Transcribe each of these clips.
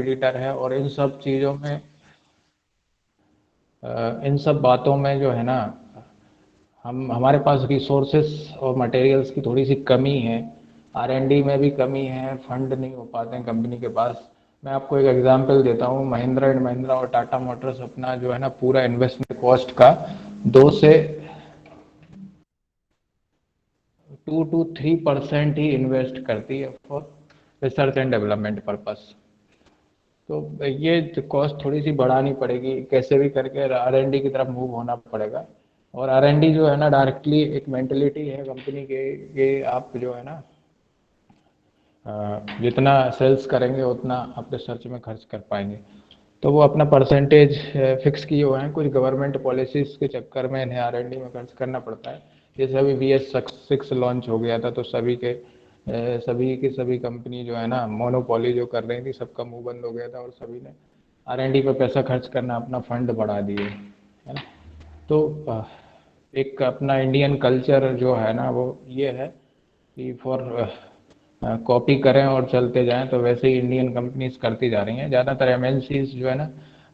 Competitor है। और इन सब चीज़ों में इन सब बातों में जो है ना, हम हमारे पास रिसोर्सेस और मटेरियल्स की थोड़ी सी कमी है। आर&डी में भी कमी है, फंड नहीं हो पाते हैं कंपनी के पास। मैं आपको एक एग्जांपल देता हूँ, महिंद्रा एंड महिंद्रा और टाटा मोटर्स अपना जो है ना पूरा इन्वेस्टमेंट कॉस्ट का 2 से 3% ही इन्वेस्ट करती है for research and development purpose. तो ये कॉस्ट थोड़ी सी बढ़ानी पड़ेगी, कैसे भी करके आर&डी की तरफ मूव होना पड़ेगा। और आर&डी जो है ना डायरेक्टली एक मेंटेलिटी है कंपनी के, ये आप जो है ना जितना सेल्स करेंगे उतना आप रिसर्च में खर्च कर पाएंगे। तो वो अपना परसेंटेज फिक्स किए हुए हैं, कुछ गवर्नमेंट पॉलिसीज के चक्कर में इन्हें आर&डी में खर्च करना पड़ता है। जैसे अभी BS6 लॉन्च हो गया था, तो सभी की सभी कंपनी जो है ना मोनोपोली जो कर रही थी, सबका मुंह बंद हो गया था और सभी ने आर&डी पे पैसा खर्च करना, अपना फंड बढ़ा दिए, है ना। तो एक अपना इंडियन कल्चर जो है ना वो ये है कि फॉर कॉपी करें और चलते जाएं, तो वैसे ही इंडियन कंपनीज करती जा रही हैं। ज़्यादातर MNCs जो है ना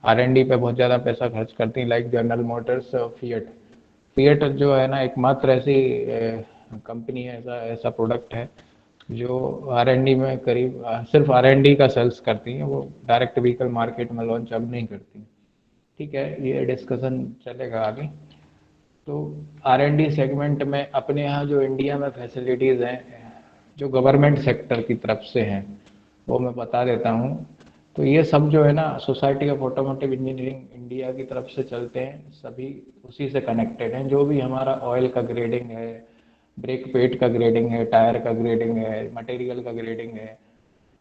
आर&डी पे बहुत ज़्यादा पैसा खर्च करती हैं, लाइक जनरल मोटर्स और फिएट। फिएट जो है ना एकमात्र ऐसी कंपनी है, ऐसा ऐसा प्रोडक्ट है जो आर&डी में करीब सिर्फ आर&डी का सेल्स करती हैं, वो डायरेक्ट व्हीकल मार्केट में लॉन्च अब नहीं करती। ठीक है, ये डिस्कशन चलेगा आगे। तो आर&डी सेगमेंट में अपने यहाँ जो इंडिया में फैसिलिटीज़ हैं जो गवर्नमेंट सेक्टर की तरफ से हैं, वो मैं बता देता हूँ। तो ये सब जो है ना society of automotive engineering India की तरफ से चलते हैं, सभी उसी से कनेक्टेड हैं। जो भी हमारा ऑयल का ग्रेडिंग है, ब्रेक पेड का ग्रेडिंग है, टायर का ग्रेडिंग है, मटेरियल का ग्रेडिंग है,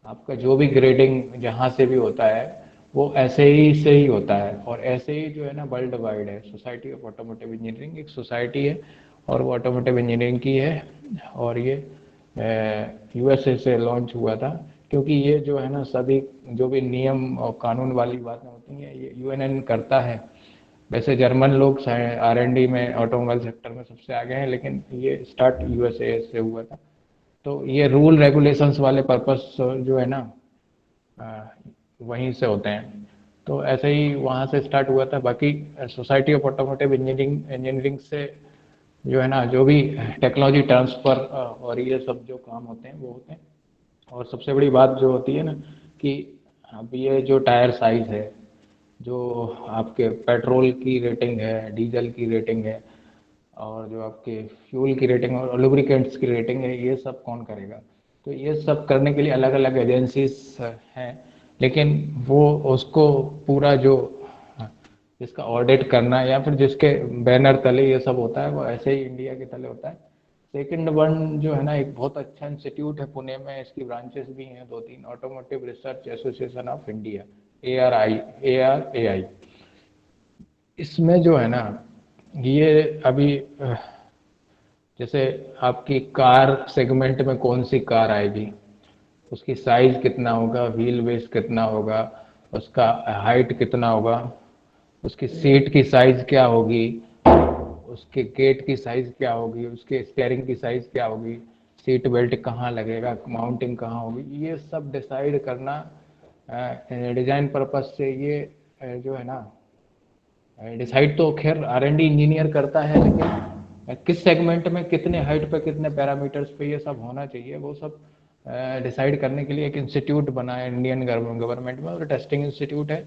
आपका जो भी ग्रेडिंग जहाँ से भी होता है वो ऐसे ही से ही होता है। और ऐसे ही जो है ना वर्ल्ड वाइड है। सोसाइटी ऑफ ऑटोमोटिव इंजीनियरिंग एक सोसाइटी है और वो ऑटोमोटिव इंजीनियरिंग की है। और ये USA से लॉन्च हुआ था, क्योंकि ये जो है ना सभी जो भी नियम और कानून वाली बातें होती हैं ये UNN करता है। वैसे जर्मन लोग आर&डी में ऑटोमोबाइल सेक्टर में सबसे आगे हैं, लेकिन ये स्टार्ट USA से हुआ था। तो ये रूल रेगुलेशंस वाले पर्पस जो है ना अ, वहीं से होते हैं। तो ऐसे ही वहाँ से स्टार्ट हुआ था। बाकी सोसाइटी ऑफ ऑटोमोटिव इंजीनियरिंग से जो है ना जो भी टेक्नोलॉजी ट्रांसफ़र और ये सब जो काम होते हैं वो होते हैं। और सबसे बड़ी बात जो होती है ना कि अब ये जो टायर साइज़ है, जो आपके पेट्रोल की रेटिंग है, डीजल की रेटिंग है, और जो आपके फ्यूल की रेटिंग और लुब्रिकेंट्स की रेटिंग है, ये सब कौन करेगा? तो ये सब करने के लिए अलग अलग एजेंसीज हैं, लेकिन वो उसको पूरा जो जिसका ऑडिट करना या फिर जिसके बैनर तले ये सब होता है वो ऐसे ही इंडिया के तले होता है। सेकंड वन जो है ना एक बहुत अच्छा इंस्टीट्यूट है पुणे में, इसकी ब्रांचेस भी हैं 2-3, automotive research association of India, ARAI। इसमें जो है ना ये अभी जैसे आपकी कार सेगमेंट में कौन सी कार आएगी, उसकी साइज कितना होगा, व्हील बेस कितना होगा, उसका हाइट कितना होगा, उसकी सीट की साइज क्या होगी, उसके गेट की साइज क्या होगी, उसके स्टीयरिंग की साइज क्या होगी, सीट बेल्ट कहाँ लगेगा, माउंटिंग कहाँ होगी, ये सब डिसाइड करना डिजाइन पर्पस से ये जो है ना डिसाइड तो खैर आर&डी इंजीनियर करता है, लेकिन किस सेगमेंट में कितने हाइट पे कितने पैरामीटर्स पे ये सब होना चाहिए वो सब डिसाइड करने के लिए एक इंस्टीट्यूट बना है इंडियन गवर्नमेंट में, और टेस्टिंग इंस्टीट्यूट है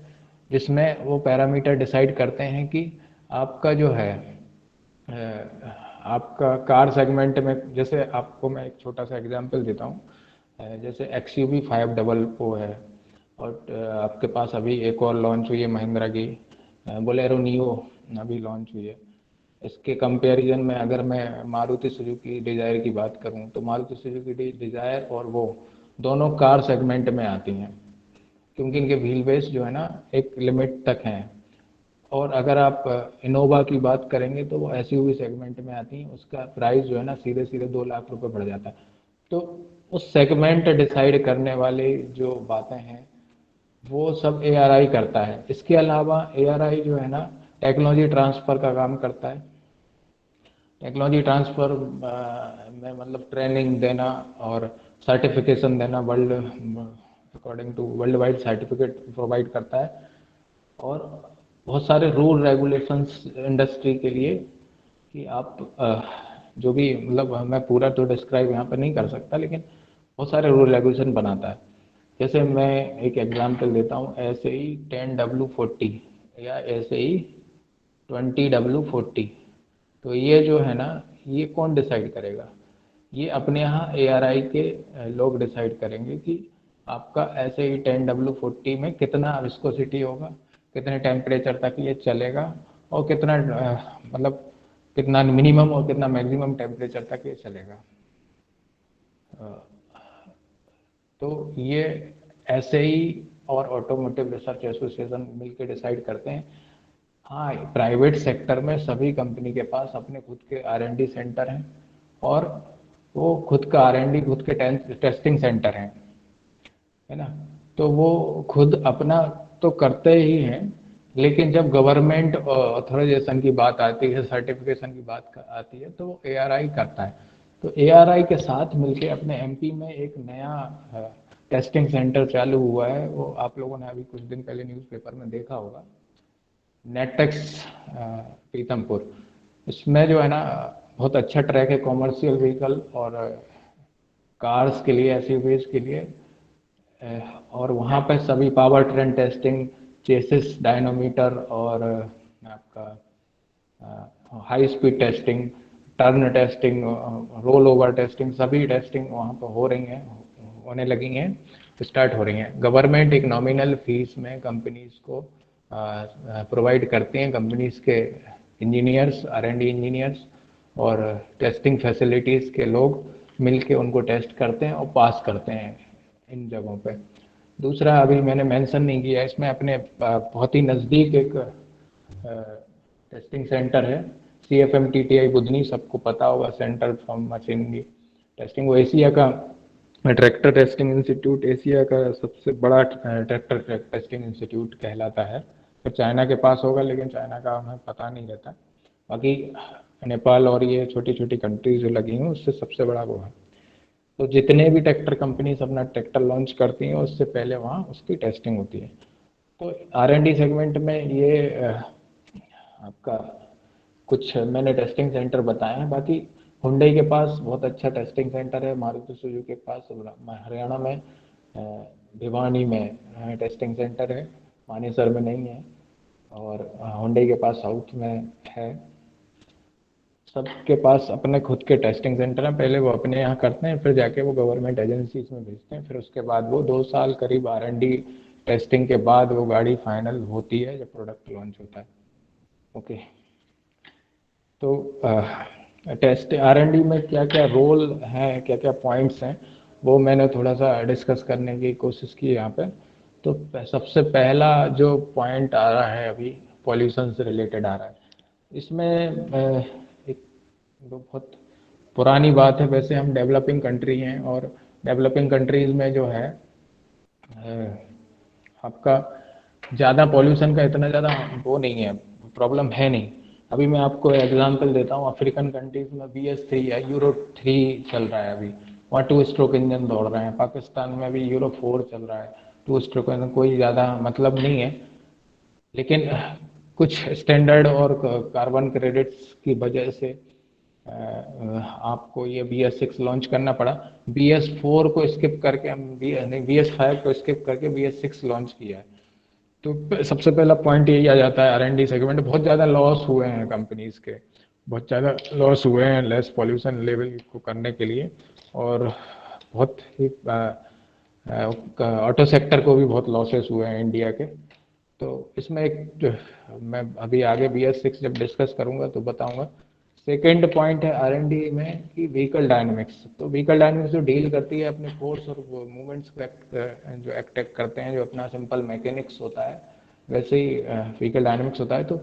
जिसमें वो पैरामीटर डिसाइड करते हैं कि आपका जो है आपका कार सेगमेंट में। जैसे आपको मैं एक छोटा सा एग्जांपल देता हूँ, जैसे XUV 500 है, और आपके पास अभी एक और लॉन्च हुई है महिंद्रा की बोलेरो नियो, अभी लॉन्च हुई है। इसके कंपैरिजन में अगर मैं मारुति सुजुकी डिज़ायर की बात करूं, तो मारुति सुजुकी डिज़ायर और वो दोनों कार सेगमेंट में आती हैं, क्योंकि इनके व्हील बेस जो है ना एक लिमिट तक हैं। और अगर आप इनोवा की बात करेंगे तो वो SUV सेगमेंट में आती हैं, उसका प्राइस जो है ना सीधे सीधे 2 लाख रुपए बढ़ जाता है। तो उस सेगमेंट डिसाइड करने वाली जो बातें हैं वो सब ARI करता है। इसके अलावा ARI जो है ना टेक्नोलॉजी ट्रांसफ़र का काम करता है। टेक्नोलॉजी ट्रांसफ़र में मतलब ट्रेनिंग देना और सर्टिफिकेशन देना world according to worldwide certificate provide करता है। और बहुत सारे रूल रेगुलेशंस इंडस्ट्री के लिए कि आप जो भी मतलब मैं पूरा तो डिस्क्राइब यहाँ पर नहीं कर सकता, लेकिन बहुत सारे रूल रेगुलेशन बनाता है। जैसे मैं एक एग्जांपल देता हूँ, ऐसे ही 10W40 या ऐसे ही 20W40। तो ये जो है ना, ये कौन डिसाइड करेगा? ये अपने यहाँ ARI के लोग डिसाइड करेंगे कि आपका ऐसे ही 10W40 में कितना विस्कोसिटी होगा, कितने टेम्परेचर तक ये चलेगा, और कितना मतलब कितना मिनिमम और कितना मैक्सिमम टेम्परेचर तक ये चलेगा। तो ये ऐसे ही और ऑटोमोटिव रिसर्च एसोसिएशन मिलकर डिसाइड करते हैं। हाँ, प्राइवेट सेक्टर में सभी कंपनी के पास अपने खुद के R&D सेंटर हैं, और वो खुद का R&D, खुद के टेस्टिंग सेंटर हैं, है ना। तो वो खुद अपना तो करते ही हैं, लेकिन जब गवर्नमेंट ऑथराइजेशन की बात आती है, सर्टिफिकेशन की बात आती है, तो ARI करता है। तो ARI के साथ मिलके अपने MP में एक नया टेस्टिंग सेंटर चालू हुआ है। वो आप लोगों ने अभी कुछ दिन पहले न्यूज़पेपर में देखा होगा, नेटेक्स पीतमपुर। इसमें जो है ना, बहुत अच्छा ट्रैक है कॉमर्शियल व्हीकल और कार्स के लिए, SUVs के लिए। और वहाँ पे सभी power train testing, chassis dynamometer, और आपका high speed testing, turn testing, roll over testing, सभी टेस्टिंग वहाँ पर हो रही हैं, होने लगी हैं, स्टार्ट हो रही हैं। गवर्नमेंट एक नॉमिनल फीस में कंपनीज को प्रोवाइड करती हैं। कंपनीज के इंजीनियर्स, R&D इंजीनियर्स और टेस्टिंग फैसिलिटीज़ के लोग मिलके उनको टेस्ट करते हैं और पास करते हैं इन जगहों पे। दूसरा, अभी मैंने मेंशन नहीं किया, इसमें अपने बहुत ही नज़दीक एक टेस्टिंग सेंटर है, CFMTTI बुधनी, सबको पता होगा, सेंटर फॉर मशीनरी टेस्टिंग। वो एशिया का ट्रैक्टर टेस्टिंग इंस्टीट्यूट, एशिया का सबसे बड़ा ट्रैक्टर टेस्टिंग इंस्टीट्यूट कहलाता है। तो चाइना के पास होगा, लेकिन चाइना का हमें पता नहीं रहता। बाकी नेपाल और ये छोटी छोटी कंट्रीज जो लगी हैं, उससे सबसे बड़ा वो है। तो जितने भी ट्रैक्टर कंपनीज अपना ट्रैक्टर लॉन्च करती हैं, उससे पहले वहाँ उसकी टेस्टिंग होती है। तो R&D सेगमेंट में ये आपका कुछ मैंने टेस्टिंग सेंटर बताए हैं। बाकी हुंडई के पास बहुत अच्छा टेस्टिंग सेंटर है, मारुति सुजुकी के पास हरियाणा में भिवानी में टेस्टिंग सेंटर है, मानेसर में नहीं है। और हुंडई के पास साउथ में है। सबके पास अपने खुद के टेस्टिंग सेंटर हैं। पहले वो अपने यहाँ करते हैं, फिर जाके वो गवर्नमेंट एजेंसीज में भेजते हैं। फिर उसके बाद वो 2 साल करीब R&D टेस्टिंग के बाद वो गाड़ी फाइनल होती है जब प्रोडक्ट लॉन्च होता है। ओके। तो टेस्ट R&D में क्या क्या रोल हैं, क्या क्या पॉइंट्स हैं, वो मैंने थोड़ा सा डिस्कस करने की कोशिश की यहाँ पे। तो सबसे पहला जो पॉइंट आ रहा है अभी, पॉल्यूशन से रिलेटेड आ रहा है। इसमें एक बहुत पुरानी बात है, वैसे हम डेवलपिंग कंट्री हैं, और डेवलपिंग कंट्रीज में जो है आपका ज़्यादा पॉल्यूशन का इतना ज़्यादा वो नहीं है, प्रॉब्लम है नहीं। अभी मैं आपको एग्जांपल देता हूँ, अफ्रीकन कंट्रीज में BS3 या यूरो 3 चल रहा है अभी, वहाँ 2 स्ट्रोक इंजन दौड़ रहे हैं। पाकिस्तान में अभी यूरो 4 चल रहा है, 2 स्ट्रोक इंजन, कोई ज़्यादा मतलब नहीं है। लेकिन कुछ स्टैंडर्ड और कार्बन क्रेडिट्स की वजह से आपको ये BS6 लॉन्च करना पड़ा। BS4 को स्किप करके हम BS5 को स्किप करके BS6 लॉन्च किया है। तो सबसे पहला पॉइंट यही आ जाता है, R&D सेगमेंट बहुत ज़्यादा लॉस हुए हैं कंपनीज के, बहुत ज़्यादा लॉस हुए हैं लेस पॉल्यूशन लेवल को करने के लिए। और बहुत ही ऑटो सेक्टर को भी बहुत लॉसेस हुए हैं इंडिया के। तो इसमें एक मैं अभी आगे BS6 जब डिस्कस करूंगा तो बताऊंगा। सेकेंड पॉइंट है R&D में कि व्हीकल डायनेमिक्स। तो व्हीकल डायनेमिक्स जो डील करती है अपने फोर्स और मूवमेंट्स को जो एक्ट करते हैं, जो अपना सिंपल मैकेनिक्स होता है, वैसे ही व्हीकल डायनेमिक्स होता है। तो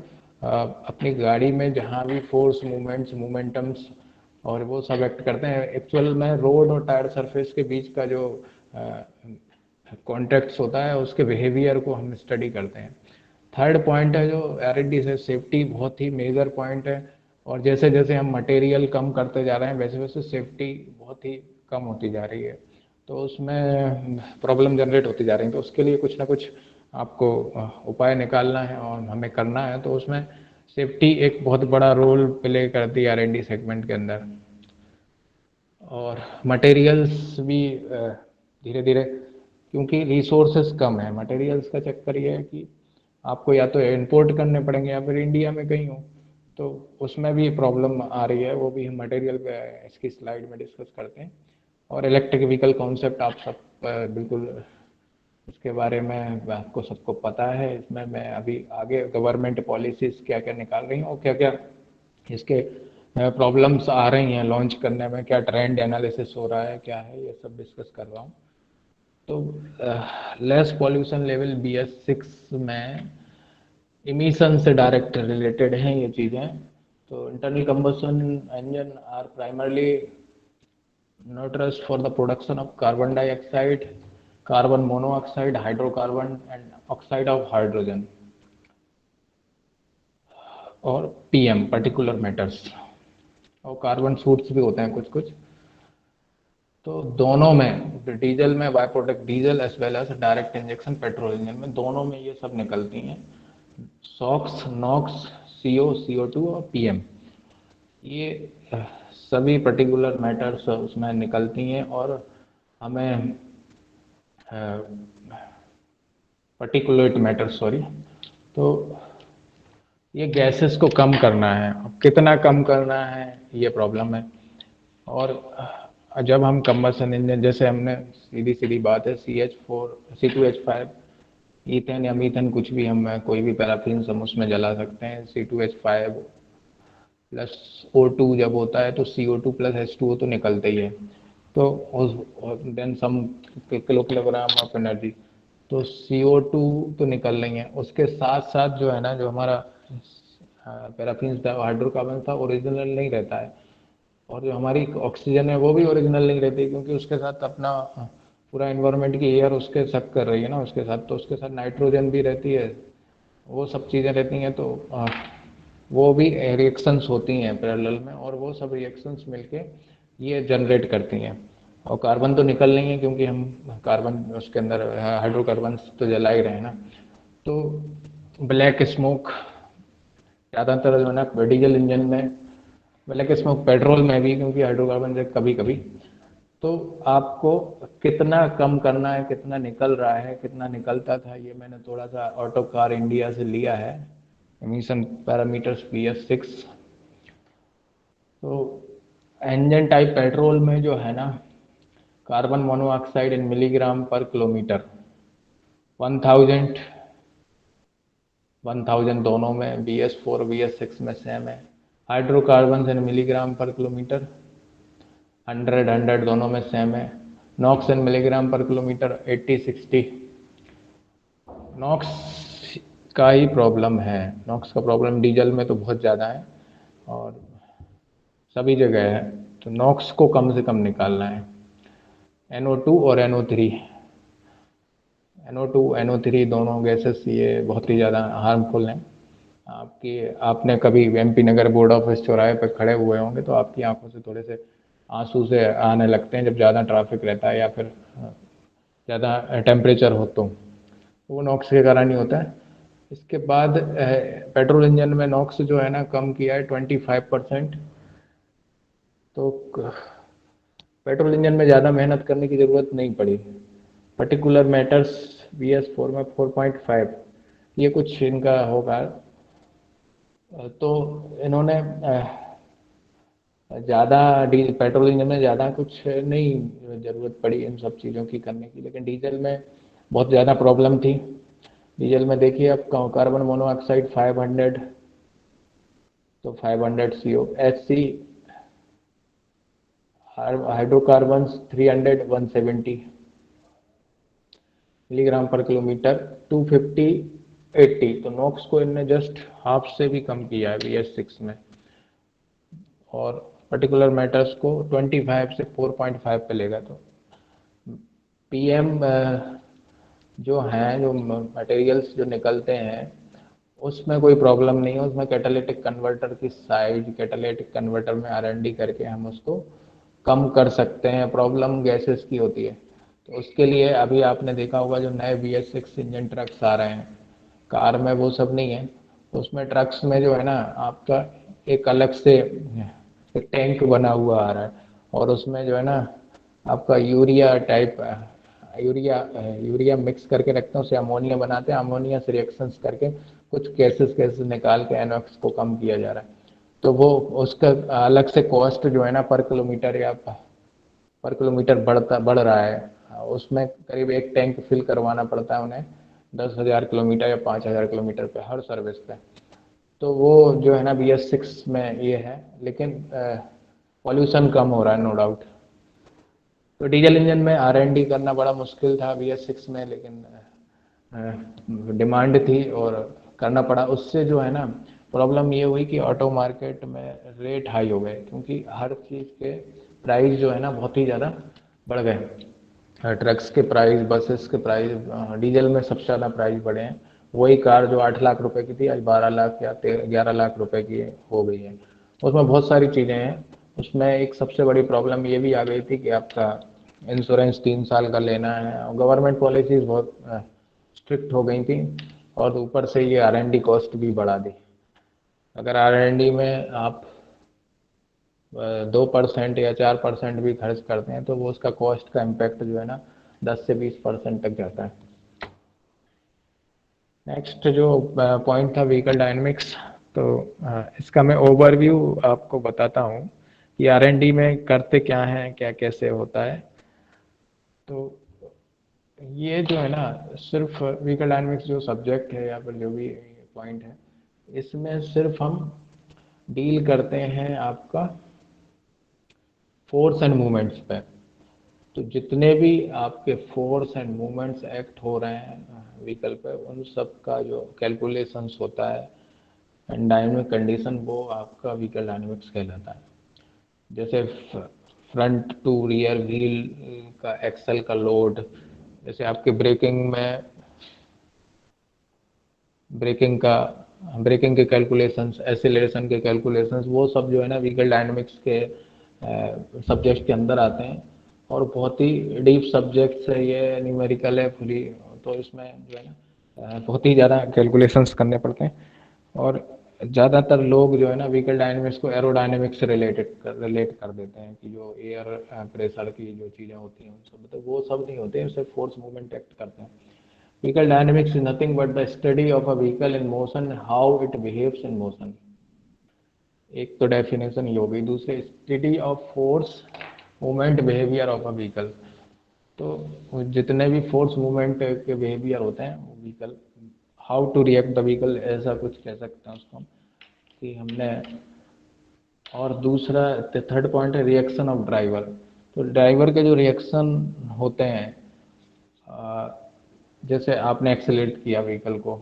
अपनी गाड़ी में जहाँ भी फोर्स, मूवमेंट्स, मोमेंटम्स और वो सब एक्ट करते हैं, एक्चुअल में रोड और टायर सरफेस के बीच का जो कॉन्टेक्ट्स होता है, उसके बिहेवियर को हम स्टडी करते हैं। थर्ड पॉइंट है जो R&D से सेफ्टी, बहुत ही मेजर पॉइंट है। और जैसे जैसे हम मटेरियल कम करते जा रहे हैं, वैसे वैसे सेफ्टी बहुत ही कम होती जा रही है। तो उसमें प्रॉब्लम जनरेट होती जा रही है। तो उसके लिए कुछ ना कुछ आपको उपाय निकालना है और हमें करना है। तो उसमें सेफ्टी एक बहुत बड़ा रोल प्ले करती है R&D सेगमेंट के अंदर। और मटेरियल्स भी धीरे धीरे, क्योंकि रिसोर्सेस कम है, मटेरियल्स का चक्कर ये है कि आपको या तो इंपोर्ट करने पड़ेंगे या फिर इंडिया में कहीं हो, तो उसमें भी प्रॉब्लम आ रही है। वो भी हम मटेरियल पे इसकी स्लाइड में डिस्कस करते हैं। और इलेक्ट्रिक व्हीकल कॉन्सेप्ट आप सब बिल्कुल उसके बारे में आपको सबको पता है। इसमें मैं अभी आगे गवर्नमेंट पॉलिसीज क्या क्या निकाल रही हूँ और क्या क्या इसके प्रॉब्लम्स आ रही हैं लॉन्च करने में, क्या ट्रेंड एनालिसिस हो रहा है, क्या है, ये सब डिस्कस कर रहा हूँ। तो लेस पॉल्यूशन लेवल BS6 में इमिशन से डायरेक्ट रिलेटेड हैं ये चीज़ें। तो internal combustion engine are primarily notorious for the production of carbon dioxide, carbon monoxide, hydrocarbon and oxide of hydrogen और PM particular matters, और कार्बन सूट्स भी होते हैं कुछ कुछ। तो दोनों में डीजल में byproduct diesel as well as direct injection petrol engine में, दोनों में ये सब निकलती हैं। सॉक्स, नॉक्स, CO, CO2 और PM, ये सभी पर्टिकुलर मैटर्स उसमें निकलती हैं। और हमें पर्टिकुलेट मैटर, सॉरी। तो ये गैसेस को कम करना है, अब कितना कम करना है ये प्रॉब्लम है। और जब हम कंबसन इंजन, जैसे हमने सीधी सीधी बात है, CH4 C2H5 ईथेन या मीथेन कुछ भी, हम कोई भी पैराफिन हम उसमें जला सकते हैं। C2H5 प्लस O2 जब होता है तो CO2 प्लस H2O तो निकलते ही है। तो then some kilogram of energy, तो CO2 तो निकल रही है। उसके साथ साथ जो है ना, जो हमारा पैराफिन हाइड्रोकार्बन था ओरिजिनल नहीं रहता है, और जो हमारी ऑक्सीजन है वो भी ओरिजिनल नहीं रहती, क्योंकि उसके साथ अपना पूरा इन्वायरमेंट की एयर उसके सक कर रही है ना उसके साथ, तो उसके साथ नाइट्रोजन भी रहती है, वो सब चीज़ें रहती हैं। तो वो भी रिएक्शंस होती हैं पैरेलल में, और वो सब रिएक्शंस मिलके ये जनरेट करती हैं। और कार्बन तो निकल नहीं है, क्योंकि हम कार्बन उसके अंदर हाइड्रोकार्बन तो जला ही रहे हैं ना। तो ब्लैक स्मोक ज़्यादातर जो है ना डीजल इंजन में, ब्लैक स्मोक पेट्रोल में भी, क्योंकि हाइड्रोकार्बन से कभी कभी। तो आपको कितना कम करना है, कितना निकल रहा है, कितना निकलता था, ये मैंने थोड़ा सा ऑटो कार इंडिया से लिया है, एमिशन पैरामीटर्स BS6। तो इंजन टाइप पेट्रोल में जो है ना, कार्बन मोनोऑक्साइड इन मिलीग्राम पर किलोमीटर 1000, 1000 दोनों में, BS4 BS6 में सेम है। हाइड्रोकार्बन इन मिलीग्राम पर किलोमीटर 100, 100 दोनों में सेम है। नॉक्स इन मिलीग्राम पर किलोमीटर 80, 60। नॉक्स का ही प्रॉब्लम है, नॉक्स का प्रॉब्लम डीजल में तो बहुत ज़्यादा है और सभी जगह है। तो नॉक्स को कम से कम निकालना है। NO2 और NO3, NO2 NO3 दोनों गैसेस ये बहुत ही ज़्यादा हार्मफुल हैं। आपने कभी MP नगर बोर्ड ऑफिस चौराहे पर खड़े हुए होंगे तो आपकी आंखों से थोड़े से आंसू से आने लगते हैं जब ज़्यादा ट्रैफिक रहता है या फिर ज़्यादा टेम्परेचर हो, तो वो नॉक्स के कारण ही होता है। इसके बाद पेट्रोल इंजन में नॉक्स जो है ना कम किया है 25%। तो पेट्रोल इंजन में ज़्यादा मेहनत करने की ज़रूरत नहीं पड़ी। पर्टिकुलर मैटर्स BS4 में 4.5, ये कुछ इनका होगा। तो इन्होंने ज़्यादा पेट्रोल इंजन में ज़्यादा कुछ नहीं ज़रूरत पड़ी इन सब चीज़ों की करने की, लेकिन डीजल में बहुत ज़्यादा प्रॉब्लम थी। डीजल में देखिए अब कार्बन मोनोऑक्साइड 500, तो 500 CO, HC हाइड्रोकार्बन 300, 170 मिलीग्राम पर किलोमीटर, 250, 80। तो नॉक्स को इनने जस्ट हाफ से भी कम किया है BS6 में। और पर्टिकुलर मैटर्स को 25 से 4.5 पे लेगा। तो PM जो हैं, जो मटेरियल्स जो निकलते हैं उसमें कोई प्रॉब्लम नहीं है। उसमें कैटालिटिक कन्वर्टर की साइज, कैटालिटिक कन्वर्टर में R&D करके हम उसको कम कर सकते हैं। प्रॉब्लम गैसेस की होती है। तो उसके लिए अभी आपने देखा होगा जो नए BS6 इंजन ट्रक्स आ रहे हैं, कार में वो सब नहीं है। तो उसमें ट्रक्स में जो है ना आपका एक अलग से एक टैंक बना हुआ आ रहा है, और उसमें जो है ना आपका urea type urea urea mix करके रखते हैं, उसे अमोनिया बनाते हैं, अमोनिया से रिएक्शंस करके कुछ गैसेस गैसेस निकाल के NOx को कम किया जा रहा है। तो वो उसका अलग से कॉस्ट जो है ना पर किलोमीटर या पर किलोमीटर बढ़ रहा है। उसमें करीब एक टैंक फिल करवाना पड़ता है उन्हें 10,000 किलोमीटर या 5,000 किलोमीटर पे हर सर्विस पे। तो वो जो है ना BS6 में ये है, लेकिन पॉल्यूशन कम हो रहा है नो डाउट। तो डीजल इंजन में R&D करना बड़ा मुश्किल था BS6 में, लेकिन डिमांड थी और करना पड़ा। उससे जो है ना प्रॉब्लम ये हुई कि ऑटो मार्केट में रेट हाई हो गए, क्योंकि हर चीज़ के प्राइस जो है ना बहुत ही ज़्यादा बढ़ गए। ट्रक्स के प्राइस, बसेस के प्राइस, डीजल में सबसे ज़्यादा प्राइस बढ़े हैं। वही कार जो 8 लाख रुपए की थी आज 12 लाख या 11 लाख रुपए की हो गई है। उसमें बहुत सारी चीज़ें हैं। उसमें एक सबसे बड़ी प्रॉब्लम ये भी आ गई थी कि आपका इंश्योरेंस 3 साल का लेना है, और गवर्नमेंट पॉलिसीज बहुत स्ट्रिक्ट हो गई थी, और ऊपर से ये R&D कॉस्ट भी बढ़ा दी। अगर R&D में आप 2% या 4% भी खर्च करते हैं तो वो उसका कॉस्ट का इम्पैक्ट जो है ना 10 से 20% तक जाता है। नेक्स्ट जो पॉइंट था व्हीकल डायनेमिक्स, तो इसका मैं ओवरव्यू आपको बताता हूँ कि R&D में करते क्या हैं, क्या कैसे होता है। तो ये जो है ना सिर्फ व्हीकल डायनेमिक्स जो सब्जेक्ट है या फिर जो भी पॉइंट है, इसमें सिर्फ हम डील करते हैं आपका फोर्स एंड मूवमेंट्स पे। तो जितने भी आपके फोर्स एंड मूवमेंट्स एक्ट हो रहे हैं व्हीकल पे, उन सब का जो कैलकुलेशंस होता है एंड डायनेमिक कंडीशन, वो आपका व्हीकल डायनेमिक्स कहलाता है। जैसे फ्रंट टू रियर व्हील का एक्सल का लोड, जैसे आपके ब्रेकिंग का ब्रेकिंग के कैलकुलेशंस, एसिलेशन के कैलकुलेशंस, वो सब जो है ना व्हीकल डायनेमिक्स के सब्जेक्ट के अंदर आते हैं। और बहुत ही डीप सब्जेक्ट्स है ये, न्यूमेरिकल है फुली। तो इसमें जो है ना बहुत ही ज़्यादा कैलकुलेशंस करने पड़ते हैं। और ज़्यादातर लोग जो है ना व्हीकल डायनेमिक्स को एरोडायनेमिक्स से रिलेट कर देते हैं कि जो एयर प्रेशर की जो चीज़ें होती हैं उन सब, तो वो सब नहीं होते हैं, सिर्फ फोर्स मूवमेंट एक्ट करते हैं। Vehicle dynamics is nothing but the study of a vehicle in motion, how it behaves in motion। एक तो डेफिनेशन ये हो गई। दूसरे study of force movement behaviour of a vehicle. तो जितने भी फोर्स मूवमेंट के बिहेवियर होते हैं वो vehicle, how to react the vehicle, ऐसा कुछ कह सकते हैं उसको हम, कि हमने। और दूसरा थर्ड पॉइंट है रिएक्शन ऑफ ड्राइवर। तो ड्राइवर के जो रिएक्शन होते हैं, जैसे आपने एक्सेलेरेट किया व्हीकल को,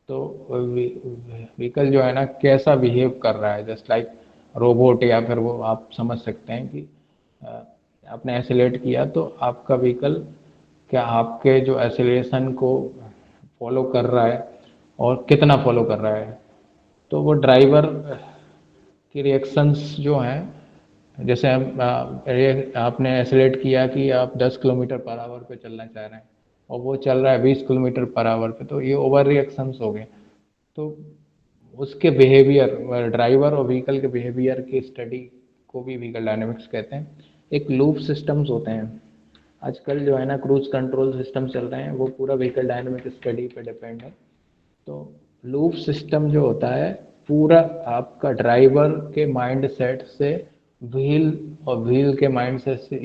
तो व्हीकल जो है ना कैसा बिहेव कर रहा है, जस्ट लाइक रोबोट, या फिर वो आप समझ सकते हैं कि अ, आपने एक्सेलेरेट किया तो आपका व्हीकल क्या आपके जो एक्सेलरेशन को फॉलो कर रहा है और कितना फॉलो कर रहा है। तो वो ड्राइवर की रिएक्शंस जो हैं, जैसे आपने एक्सेलेरेट किया कि आप 10 किलोमीटर पर आवर पे चलना चाह रहे हैं और वो चल रहा है 20 किलोमीटर पर आवर पे, तो ये ओवर रिएक्शंस हो गए। तो उसके बिहेवियर, ड्राइवर और व्हीकल के बिहेवियर की स्टडी को भी व्हीकल डायनेमिक्स कहते हैं। एक लूप सिस्टम्स होते हैं आजकल जो है ना, क्रूज कंट्रोल सिस्टम चल रहे हैं, वो पूरा व्हीकल डायनेमिक स्टडी पे डिपेंड है। तो लूप सिस्टम जो होता है पूरा आपका ड्राइवर के माइंड सेट से व्हील, और व्हील के माइंड सेट से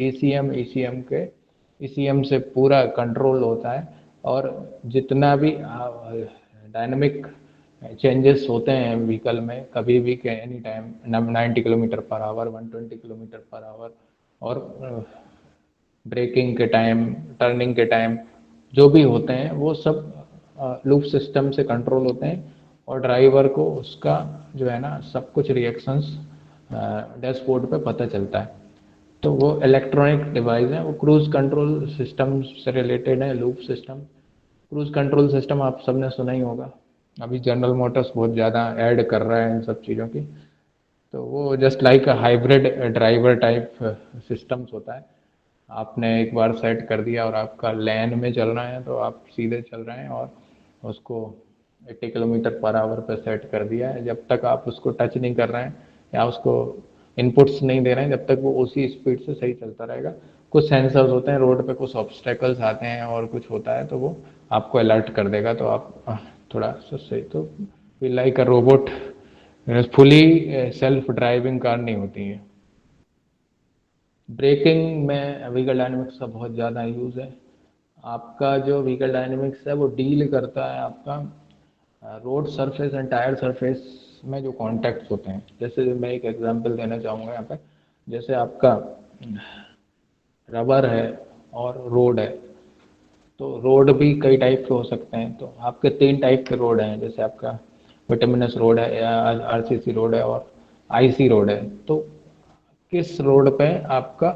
ईसीएम से पूरा कंट्रोल होता है। और जितना भी डायनामिक चेंजेस होते हैं व्हीकल में कभी भी के any time, 90 kilometre per hour, 120 kilometre per hour, और ब्रेकिंग के टाइम, टर्निंग के टाइम, जो भी होते हैं वो सब लूप सिस्टम से कंट्रोल होते हैं। और ड्राइवर को उसका जो है ना सब कुछ रिएक्शंस डैशबोर्ड पे पता चलता है। तो वो इलेक्ट्रॉनिक डिवाइस है, वो क्रूज कंट्रोल सिस्टम से रिलेटेड है loop system. Cruise control system आप सबने सुना ही होगा, अभी जनरल मोटर्स बहुत ज़्यादा ऐड कर रहा है इन सब चीज़ों की। तो वो just like hybrid driver type systems होता है। आपने एक बार सेट कर दिया और आपका लेन में चल रहा है तो आप सीधे चल रहे हैं, और उसको 80 किलोमीटर पर आवर पे सेट कर दिया है। जब तक आप उसको टच नहीं कर रहे हैं या उसको इनपुट्स नहीं दे रहे हैं, जब तक वो उसी स्पीड से सही चलता रहेगा। कुछ सेंसर्स होते हैं रोड पे, कुछ ऑब्स्टेकल्स आते हैं और कुछ होता है तो वो आपको अलर्ट कर देगा, तो आप थोड़ा सा सही तो feel like a robot. Fully self driving car नहीं होती है। ब्रेकिंग में व्हीकल डायनेमिक्स का बहुत ज़्यादा यूज़ है। आपका जो व्हीकल डायनेमिक्स है वो डील करता है आपका road surface and tyre surface में जो कॉन्टैक्ट्स होते हैं। जैसे मैं एक एग्जांपल देना चाहूँगा यहाँ पे, जैसे आपका रबर है और रोड है, तो रोड भी कई टाइप के हो सकते हैं। तो आपके 3 टाइप के रोड हैं, जैसे आपका विटामिनस रोड है या आरसीसी रोड है और आईसी रोड है। तो किस रोड पे आपका